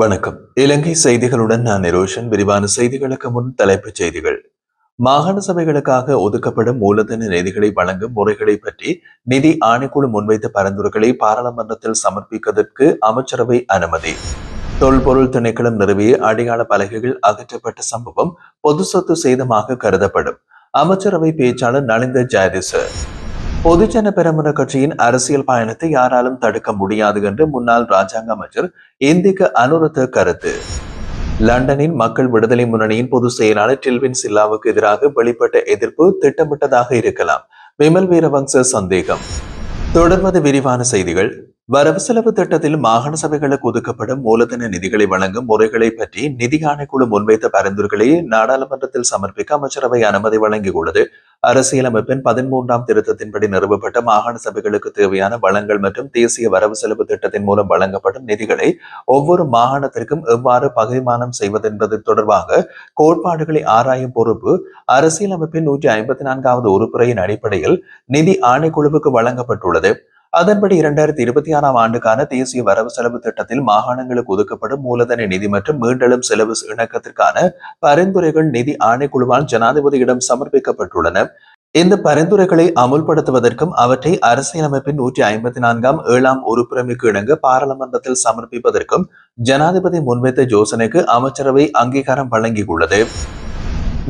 வணக்கம். இலங்கை செய்திகளுடன் நான் நிரோஷன். விரிவான செய்திகளுக்கு முன் தலைப்புச் செய்திகள். மாகாண சபைகளுக்காக ஒதுக்கப்படும் மூலதன நிதிகளை வழங்கும் முறைகளை பற்றி நிதி ஆணைக்குழு முன்வைத்த பரிந்துரைகளை பாராளுமன்றத்தில் சமர்ப்பிப்பதற்கு அமைச்சரவை அனுமதி. தொல்பொருள் திணைக்களம் நிறுவிய அடையாள பலகைகள் அகற்றப்பட்ட சம்பவம் பொது சொத்து சேதமாக கருதப்படும். அமைச்சரவை பேச்சாளர் நலிந்த ஜெயதிச. பொதுஜன பெரமுன கட்சியின் அரசியல் பயணத்தை யாராலும் தடுக்க முடியாது என்று முன்னாள் ராஜாங்க அமைச்சர் இந்திக்க அனுரத்த கருத்து. லண்டனின் மக்கள் விடுதலை முன்னணியின் பொதுச் செயலாளர் டில்வின் சில்லாவுக்கு எதிராக வெளிப்பட்ட எதிர்ப்பு திட்டமிட்டதாக இருக்கலாம். விமல் வீரவங்ச சந்தேகம். தொடர்வது விரிவான செய்திகள். வரவு செலவு திட்டத்தில் மாகாண சபைகளுக்கு ஒதுக்கப்படும் மூலதன நிதிகளை வழங்கும் முறைகளை பற்றி நிதி ஆணைக்குழு முன்வைத்த பரிந்துரைகளை நாடாளுமன்றத்தில் சமர்ப்பிக்க அமைச்சரவை அனுமதி வழங்கியுள்ளது. அரசியலமைப்பின் 13ஆம் திருத்தத்தின்படி நிறுவப்பட்ட மாகாண சபைகளுக்கு தேவையான வளங்கள் மற்றும் தேசிய வரவு செலவு திட்டத்தின் மூலம் வழங்கப்படும் நிதிகளை ஒவ்வொரு மாகாணத்திற்கும் எவ்வாறு பகிர்மானம் செய்வதென்பது தொடர்பாக கோட்பாடுகளை ஆராயும் பொறுப்பு அரசியலமைப்பின் 154வது உறுப்புரையின் அடிப்படையில் நிதி ஆணைக்குழுவுக்கு வழங்கப்பட்டுள்ளது. அதன்படி 2026ஆம் ஆண்டுக்கான தேசிய வரவு செலவு திட்டத்தில் மாகாணங்களுக்கு ஒதுக்கப்படும் மூலதன நிதி மற்றும் மீண்டெழும் செலவு இணக்கத்திற்கான பரிந்துரைகள் நிதி ஆணைக்குழுவால் ஜனாதிபதியிடம் சமர்ப்பிக்கப்பட்டுள்ளன. இந்த பரிந்துரைகளை அமுல்படுத்துவதற்கும் அவற்றை அரசியலமைப்பின் 154ஆம் 7ஆம் உறுப்புரிமைக்கு இணங்க பாராளுமன்றத்தில் சமர்ப்பிப்பதற்கும் ஜனாதிபதி முன்வைத்த யோசனைக்கு அமைச்சரவை அங்கீகாரம் வழங்கியுள்ளது.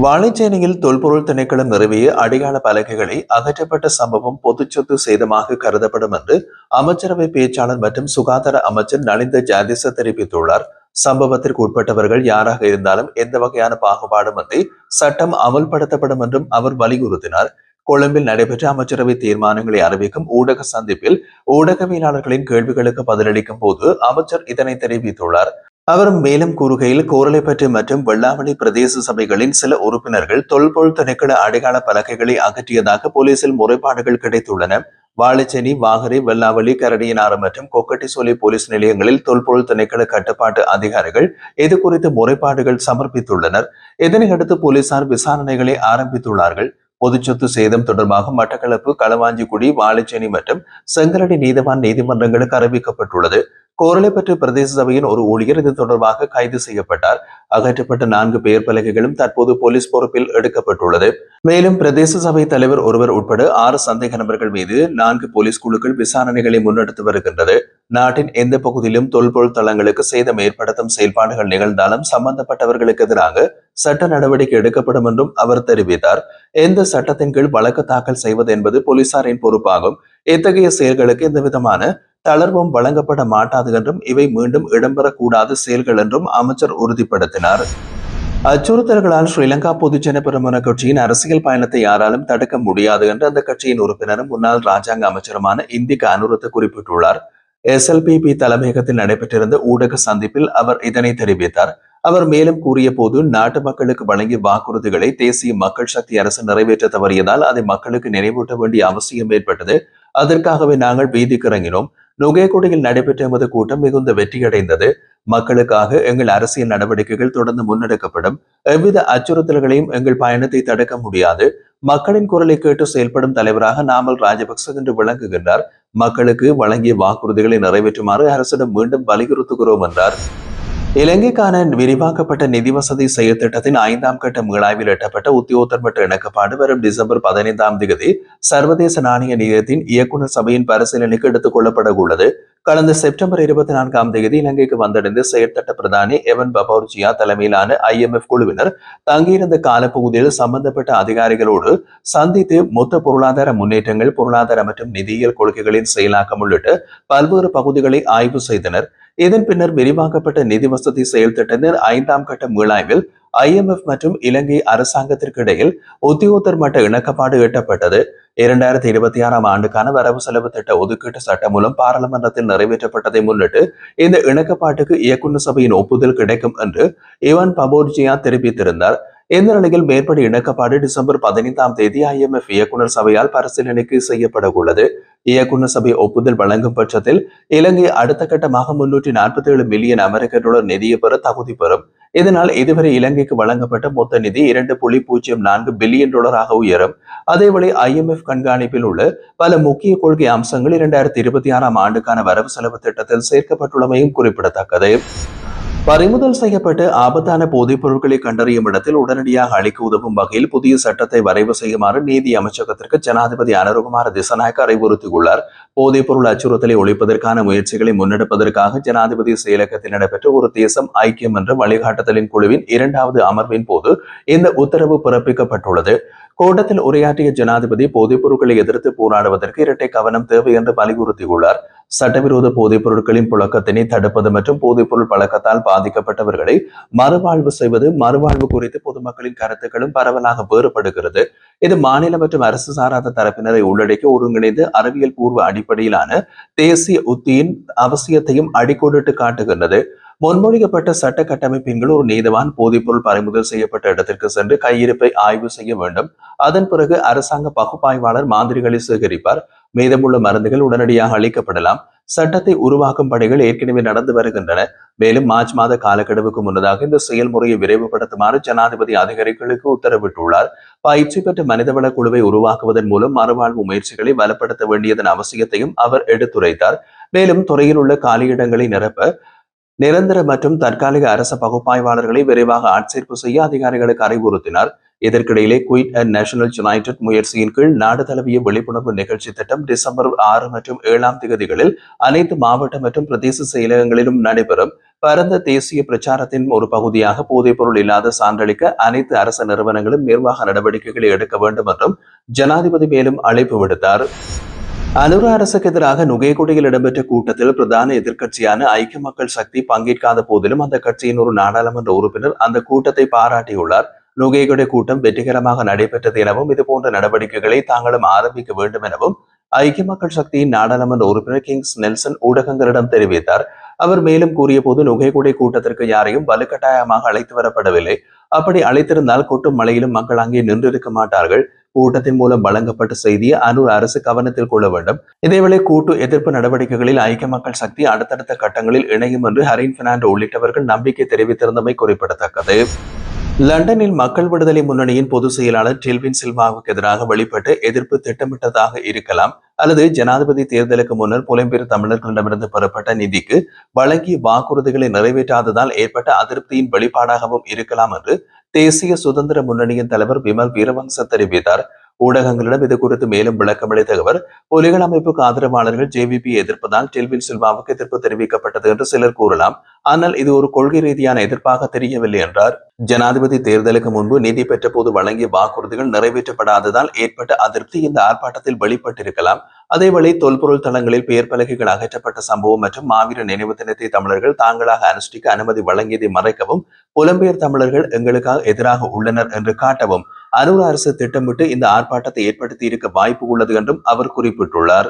வாழைச்சேனையில் தொல்பொருள் திணைக்களம் நிறுவிய அடையாள பலகைகளை அகற்றப்பட்ட சம்பவம் பொது சொத்து சேதமாக கருதப்படும் என்று அமைச்சரவை பேச்சாளர் மற்றும் சுகாதார அமைச்சர் நலிந்த ஜாதிச தெரிவித்துள்ளார். சம்பவத்திற்கு உட்பட்டவர்கள் யாராக இருந்தாலும் எந்த வகையான பாகுபாடுமின்றி சட்டம் அமல்படுத்தப்படும் என்றும் அவர் வலியுறுத்தினார். கொழும்பில் நடைபெற்ற அமைச்சரவை தீர்மானங்களை அறிவிக்கும் ஊடக சந்திப்பில் ஊடகவியலாளர்களின் கேள்விகளுக்கு பதிலளிக்கும் போது அமைச்சர் இதனை தெரிவித்துள்ளார். அவர் மேலும் கூறுகையில் கோரளைப்பற்று மற்றும் வெள்ளாவளி பிரதேச சபைகளின் சில உறுப்பினர்கள் தொல்பொருள் திணைக்கள அடையாள பலகைகளை அகற்றியதாக போலீசில் முறைப்பாடுகள் கிடைத்துள்ளன. வாழைச்சேனி, வாகரை, வெள்ளாவளி, கரடியனாறு மற்றும் கொக்கட்டிசோலை போலீஸ் நிலையங்களில் தொல்பொருள் திணைக்கள கட்டுப்பாட்டு அதிகாரிகள் இது குறித்து முறைப்பாடுகள் சமர்ப்பித்துள்ளனர். இதனையடுத்து போலீசார் விசாரணைகளை ஆரம்பித்துள்ளார்கள். பொதுச்சொத்து சேதம் தொடர்பாக மட்டக்களப்பு, களவாஞ்சிக்குடி, வாழைச்சேனி மற்றும் செங்கலடி நீதவான் நீதிமன்றங்களுக்கு அறிவிக்கப்பட்டுள்ளது. கோரளைப்பற்று பிரதேச சபையின் ஒரு ஊழியர் இது தொடர்பாக கைது செய்யப்பட்டார். அகற்றப்பட்ட 4 பெயர் பலகைகளும் தற்போது போலீஸ் பொறுப்பில் எடுக்கப்பட்டுள்ளது. மேலும் பிரதேச சபை தலைவர் ஒருவர் உட்பட 6 சந்தேக நபர்கள் மீது 4 போலீஸ் குழுக்கள் விசாரணைகளை முன்னெடுத்து வருகின்றது. நாட்டின் எந்த பகுதியிலும் தொல்பொருள் தளங்களுக்கு சேதம் ஏற்படுத்தும் செயல்பாடுகள் நிகழ்ந்தாலும் சம்பந்தப்பட்டவர்களுக்கு எதிராக சட்ட நடவடிக்கை எடுக்கப்படும் என்றும் அவர் தெரிவித்தார். எந்த சட்டத்தின் கீழ் வழக்கு தாக்கல் செய்வது என்பது போலீசாரின் பொறுப்பாகும். இத்தகைய செயல்களுக்கு எந்தவிதமான தளர்வும் வழங்கப்பட மாட்டாது என்றும் இவை மீண்டும் இடம்பெறக்கூடாத செயல்கள் என்றும் அமைச்சர் உறுதிப்படுத்தினார். அச்சுறுத்தல்களால் ஸ்ரீலங்கா பொதுஜன பெரமுன கட்சியின் அரசியல் பயணத்தை யாராலும் தடுக்க முடியாது என்று அந்த கட்சியின் உறுப்பினரும் முன்னாள் ராஜாங்க அமைச்சருமான இந்திக்க அனுரத்த குறிப்பிட்டுள்ளார். SLPP தலைமையகத்தில் நடைபெற்றிருந்த ஊடக சந்திப்பில் அவர் இதனை தெரிவித்தார். அவர் மேலும் கூறிய போது, நாட்டு மக்களுக்கு வழங்கிய வாக்குறுதிகளை தேசிய மக்கள் சக்தி அரசு நிறைவேற்ற தவறியதால் அதை மக்களுக்கு நினைவூட்ட வேண்டிய அவசியம் ஏற்பட்டது. அதற்காகவே நாங்கள் வீதிக்கு இறங்கினோம். நுகேகுடியில் நடைபெற்ற எமது கூட்டம் மிகுந்த வெற்றியடைந்தது. மக்களுக்காக எங்கள் அரசியல் நடவடிக்கைகள் தொடர்ந்து முன்னெடுக்கப்படும். எவ்வித அச்சுறுத்தல்களையும் எங்கள் பயணத்தை தடுக்க முடியாது. மக்களின் குரலை கேட்டு செயல்படும் தலைவராக நாமல் ராஜபக்ச என்று விளங்குகின்றார். மக்களுக்கு வழங்கிய வாக்குறுதிகளை நிறைவேற்றுமாறு அரசிடம் மீண்டும் வலியுறுத்துகிறோம் என்றார். இலங்கைக்கான விரிவாக்கப்பட்ட நிதி வசதி செயற்திட்டத்தின் 5ஆம் கட்ட மீளாய்வில் எட்டப்பட்ட உத்தியோகத்தர்மற்ற இணக்கப்பாடு வரும் டிசம்பர் 15ஆம் தேதி சர்வதேச நாணய நிதியத்தின் இயக்குநர் சபையின் பரிசீலனைக்கு எடுத்துக் கொள்ளப்பட உள்ளது. கடந்த செப்டம்பர் 24ஆம் தேதி இலங்கைக்கு வந்தடைந்து செயற்திட்ட பிரதானி எவன் பபௌர்ஜியா தலைமையிலான IMF குழுவினர் தங்கியிருந்த காலப்பகுதியில் சம்பந்தப்பட்ட அதிகாரிகளோடு சந்தித்து மொத்த பொருளாதார முன்னேற்றங்கள், பொருளாதார மற்றும் நிதியியல் கொள்கைகளின் செயலாக்கம் உள்ளிட்ட பல்வேறு பகுதிகளை ஆய்வு செய்தனர். இதன் பின்னர் விரிவாக்கப்பட்ட நிதி வசதி செயல் திட்டத்தின் 5ஆம் கட்ட மீளாய்வில் IMF மற்றும் இலங்கை அரசாங்கத்திற்கு இடையில் உத்தியோகத்தர் மட்ட இணக்கப்பாடு எட்டப்பட்டது. 2026ஆம் ஆண்டுக்கான வரவு செலவு திட்ட ஒதுக்கீட்டு சட்டம் மூலம் பாராளுமன்றத்தில் நிறைவேற்றப்பட்டதை முன்னிட்டு இந்த இணக்கப்பாட்டுக்கு இயக்குநர் சபையின் ஒப்புதல் கிடைக்கும் என்று இவன் பபோர்ஜியா தெரிவித்திருந்தார். இந்த நிலையில் மேற்படி இணக்கப்பாடு டிசம்பர் 15ஆம் தேதி IMF இயக்குநர் சபையால் பரிசீலனைக்கு செய்யப்பட உள்ளது. இயக்குநர் சபை ஒப்புதல் வழங்கும் பட்சத்தில் இலங்கை அடுத்த கட்டமாக 347 மில்லியன் அமெரிக்க டாலர் நிதியை பெற தகுதி பெறும். இதனால் இதுவரை இலங்கைக்கு வழங்கப்பட்ட மொத்த நிதி 2.04 பில்லியன் டாலராக உயரும். அதேவேளை IMF கண்காணிப்பில் உள்ள பல முக்கிய கொள்கை அம்சங்கள் 2026ஆம் ஆண்டுக்கான வரவு செலவு திட்டத்தில் சேர்க்கப்பட்டுள்ளமையும் குறிப்பிடத்தக்கது. பறிமுதல் செய்யப்பட்டு ஆபத்தான போதைப் பொருட்களை கண்டறியும் இடத்தில் உடனடியாக அளிக்க உதவும் வகையில் புதிய சட்டத்தை வரைவு செய்யுமாறு நீதி அமைச்சகத்திற்கு ஜனாதிபதி அனுரகுமார திசாநாயக்க அறிவுறுத்தியுள்ளார். போதைப் பொருள் அச்சுறுத்தலை ஒழிப்பதற்கான முயற்சிகளை முன்னெடுப்பதற்காக ஜனாதிபதி செயலகத்தில் நடைபெற்ற ஒரு தேசம் ஐக்கியம் என்ற வழிகாட்டுதலின் குழுவின் 2வது அமர்வின் போது இந்த உத்தரவு பிறப்பிக்கப்பட்டுள்ளது. கூட்டத்தில் உரையாற்றிய ஜனாதிபதி போதைப் பொருட்களை எதிர்த்து போராடுவதற்கு இரட்டை கவனம் தேவை என்று வலியுறுத்தியுள்ளார். சட்டவிரோத போதைப் பொருட்களின் புழக்கத்தினை தடுப்பது மற்றும் போதைப் பொருள் பழக்கத்தால் பாதிக்கப்பட்டவர்களை மறுவாழ்வு செய்வது மறுவாழ்வு குறித்து பொதுமக்களின் கருத்துக்களும் பரவலாக வேறுபடுகிறது. இது மாநில மற்றும் அரசு சாராத தரப்பினரை உள்ளடக்கி ஒருங்கிணைந்து அறிவியல் பூர்வ அடிப்படையிலான தேசிய உத்தியின் அவசியத்தையும் அடிக்கோடிட்டு காட்டுகின்றது. முன்மொழிக்கப்பட்ட சட்ட கட்டமைப்பின் கீழ் ஒரு நீதவான் போதைப்பொருள் பறிமுதல் செய்யப்பட்ட இடத்திற்கு சென்று கையிருப்பை ஆய்வு செய்ய வேண்டும். அதன் பிறகு அரசாங்க பகுப்பாய்வாளர் மாதிரிகளை சேகரிப்பார். மீதமுள்ள மருந்துகள் உடனடியாக அளிக்கப்படலாம். சட்டத்தை உருவாக்கும் பணிகள் ஏற்கனவே நடந்து வருகின்றன. மேலும் மார்ச் மாத காலக்கெடுவுக்கு முன்னதாக இந்த செயல்முறையை விரைவுபடுத்துமாறு ஜனாதிபதி அதிகாரிகளுக்கு உத்தரவிட்டுள்ளார். பயிற்சி பெற்ற மனிதவள குழுவை உருவாக்குவதன் மூலம் மறுவாழ்வு முயற்சிகளை பலப்படுத்த வேண்டியதன் அவசியத்தையும் அவர் எடுத்துரைத்தார். மேலும் துறையில் உள்ள காலியிடங்களை நிரப்ப நிரந்தர மற்றும் தற்காலிக அரச பகுப்பாய்வாளர்களை விரைவாக ஆட்சேர்ப்பு செய்ய அதிகாரிகளுக்கு அறிவுறுத்தினார். இதற்கிடையிலே குயிட் அண்ட் நேஷனல் யுனைடெட் முயற்சியின் கீழ் நாடு தழுவிய விழிப்புணர்வு நிகழ்ச்சி திட்டம் டிசம்பர் 6 மற்றும் 7 தேதிகளில் அனைத்து மாவட்ட மற்றும் பிரதேச செயலகங்களிலும் நடைபெறும். பரந்த தேசிய பிரச்சாரத்தின் ஒரு பகுதியாக போதைப்பொருள் இல்லாத சான்றளிக்க அனைத்து அரச நிறுவனங்களும் நிர்வாக நடவடிக்கைகளை எடுக்க வேண்டும் என்றும் ஜனாதிபதி மேலும் அழைப்பு விடுத்தார். அனுர அரசுக்கு எதிராக நுகைகுடியில் இடம்பெற்ற கூட்டத்தில் பிரதான எதிர்க்கட்சியான ஐக்கிய மக்கள் சக்தி பங்கேற்காத போதிலும் அந்த கட்சியின் ஒரு நாடாளுமன்ற உறுப்பினர் அந்த கூட்டத்தை பாராட்டியுள்ளார். நுகைகுடி கூட்டம் வெற்றிகரமாக நடைபெற்றது எனவும் இதுபோன்ற நடவடிக்கைகளை தாங்களும் ஆரம்பிக்க வேண்டும் எனவும் ஐக்கிய மக்கள் சக்தியின் நாடாளுமன்ற உறுப்பினர் கிங்ஸ் நெல்சன் ஊடகங்களிடம் தெரிவித்தார். அவர் மேலும் கூறிய போது நுகைகுடி கூட்டத்திற்கு யாரையும் வலுக்கட்டாயமாக அழைத்து வரப்படவில்லை. அப்படி அழைத்திருந்தால் கொட்டும் மழையிலும் மக்கள் அங்கே நின்றிருக்க மாட்டார்கள். கூட்டத்தின் மூலம் வழங்கப்பட்ட செய்தியை அனூர் அரசு கவனத்தில் கொள்ள வேண்டும். இதேவேளை கூட்டு எதிர்ப்பு நடவடிக்கைகளில் ஐக்கிய மக்கள் சக்தி அடுத்தடுத்த கட்டங்களில் இணையும் என்று ஹரின் பெர்னாண்டோ உள்ளிட்டவர்கள் நம்பிக்கை தெரிவித்திருந்தமை குறிப்பிடத்தக்கது. லண்டனில் மக்கள் விடுதலை முன்னணியின் பொதுச் செயலாளர் டெல்வின் சில்வாவுக்கு எதிராக வெளிப்பட்டு எதிர்ப்பு திட்டமிட்டதாக இருக்கலாம் அல்லது ஜனாதிபதி தேர்தலுக்கு முன்னர் புலம்பெயர் தமிழர்களிடமிருந்து பெறப்பட்ட நிதிக்கு வழங்கிய வாக்குறுதிகளை நிறைவேற்றாததால் ஏற்பட்ட அதிருப்தியின் வெளிப்பாடாகவும் இருக்கலாம் என்று தேசிய சுதந்திர முன்னணியின் தலைவர் விமல் வீரவங்ச தெரிவித்தார். ஊடகங்களிடம் இது குறித்து மேலும் விளக்கமளித்த அவர், புலிகள் அமைப்புக்கு ஆதரவாளர்கள் ஜேவிபி எதிர்ப்பதால் டெல்வின் சில்வாவுக்கு எதிர்ப்பு தெரிவிக்கப்பட்டது என்று சிலர் கூறலாம். ஆனால் இது ஒரு கொள்கை ரீதியான எதிர்ப்பாக தெரியவில்லை என்றார். ஜனாதிபதி தேர்தலுக்கு முன்பு நிதி பெற்ற போது வழங்கிய வாக்குறுதிகள் நிறைவேற்றப்படாததால் ஏற்பட்ட அதிருப்தி இந்த ஆர்ப்பாட்டத்தில் வெளிப்பட்டிருக்கலாம். அதேவேளை தொல்பொருள் தளங்களில் பெயர் பலகைகள் அகற்றப்பட்ட சம்பவம் மற்றும் மாவீர நினைவு தினத்தை தமிழர்கள் தாங்களாக அனுஷ்டிக்க அனுமதி வழங்கியதை மறைக்கவும் புலம்பெயர் தமிழர்கள் எங்களுக்காக எதிராக உள்ளனர் என்று காட்டவும் அனுர அரசு திட்டமிட்டு இந்த ஆர்ப்பாட்டத்தை ஏற்படுத்தி இருக்க வாய்ப்பு உள்ளது என்றும் அவர் குறிப்பிட்டுள்ளார்.